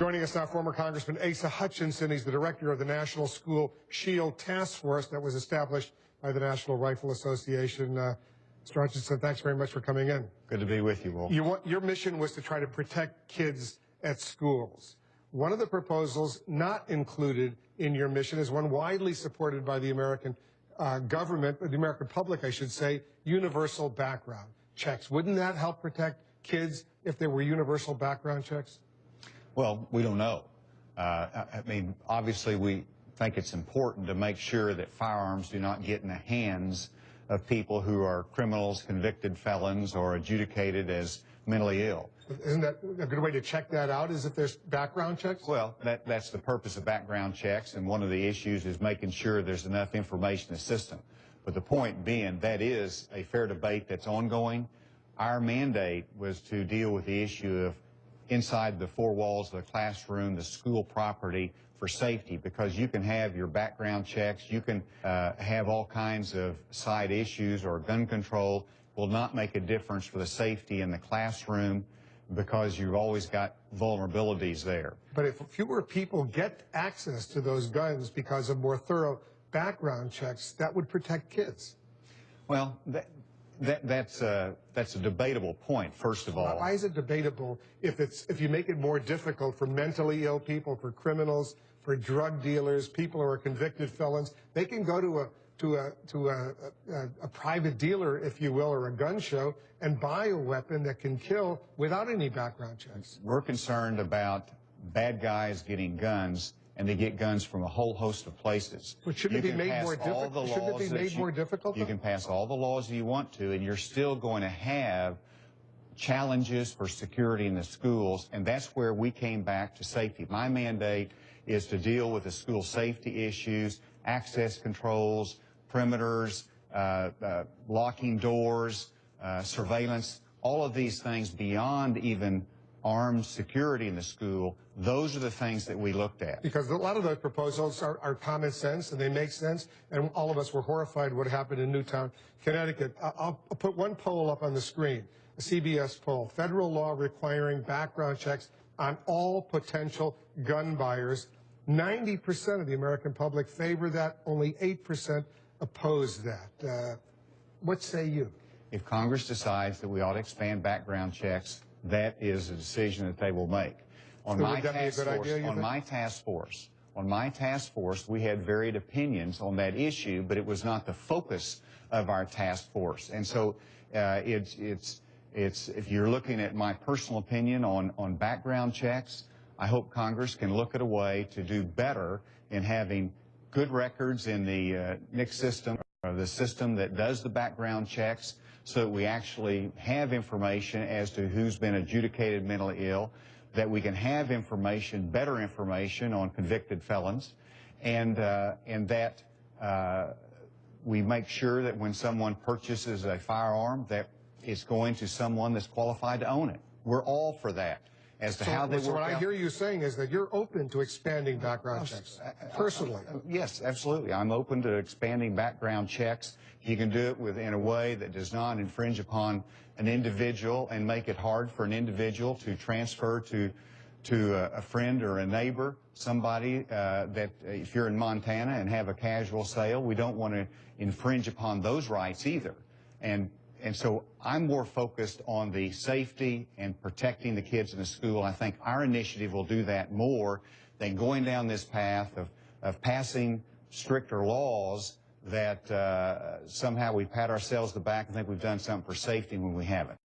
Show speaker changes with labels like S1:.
S1: Joining us now, former Congressman Asa Hutchinson. He's the director of the National School Shield Task Force that was established by the National Rifle Association. Mr. Hutchinson, thanks very much for coming in.
S2: Good to be with you, Wolf.
S1: Your mission was to try to protect kids at schools. One of the proposals not included in your mission is one widely supported by the American government, the American public, I should say, universal background checks. Wouldn't that help protect kids if there were universal background checks?
S2: Well, we don't know. I mean, obviously, we think it's important to make sure that firearms do not get in the hands of people who are criminals, convicted felons, or adjudicated as mentally ill.
S1: Isn't that a good way to check that out, is if there's background checks?
S2: Well, that's the purpose of background checks, and one of the issues is making sure there's enough information in the system. But the point being, that is a fair debate that's ongoing. Our mandate was to deal with the issue of inside the four walls of the classroom, the school property, for safety, because you can have your background checks, you can have all kinds of side issues, or gun control will not make a difference for the safety in the classroom because you've always got vulnerabilities there.
S1: But if fewer people get access to those guns because of more thorough background checks, that would protect kids.
S2: Well, that's a debatable point, first of all.
S1: Why is it debatable if you make it more difficult for mentally ill people, for criminals, for drug dealers, people who are convicted felons? They can go to a private dealer, if you will, or a gun show, and buy a weapon that can kill without any background checks.
S2: We're concerned about bad guys getting guns, and they get guns from a whole host of places.
S1: But shouldn't it be made more difficult? Shouldn't it be made more difficult?
S2: You can pass all the laws you want to, and you're still going to have challenges for security in the schools, and that's where we came back to safety. My mandate is to deal with the school safety issues, access controls, perimeters, locking doors, surveillance, all of these things beyond even armed security in the school. Those are the things that we looked at.
S1: Because a lot of those proposals are common sense, and they make sense, and all of us were horrified what happened in Newtown, Connecticut. I'll put one poll up on the screen, a CBS poll. Federal law requiring background checks on all potential gun buyers. 90% of the American public favor that. Only 8% oppose that. What say you?
S2: If Congress decides that we ought to expand background checks, that is a decision that they will make. On my task force, we had varied opinions on that issue, but it was not the focus of our task force. And so it's if you're looking at my personal opinion on background checks, I hope Congress can look at a way to do better in having good records in the NICS system, or the system that does the background checks, so that we actually have information as to who's been adjudicated mentally ill, that we can have information, better information on convicted felons, and that we make sure that when someone purchases a firearm, that it's going to someone that's qualified to own it. We're all for that. As to how they work out.
S1: So what I hear you saying is that you're open to expanding background checks, personally.
S2: Yes, absolutely. I'm open to expanding background checks. You can do it in a way that does not infringe upon an individual and make it hard for an individual to transfer to a friend or a neighbor, somebody that, if you're in Montana and have a casual sale, we don't want to infringe upon those rights either. And so I'm more focused on the safety and protecting the kids in the school. I think our initiative will do that more than going down this path of passing stricter laws that somehow we pat ourselves on the back and think we've done something for safety when we haven't.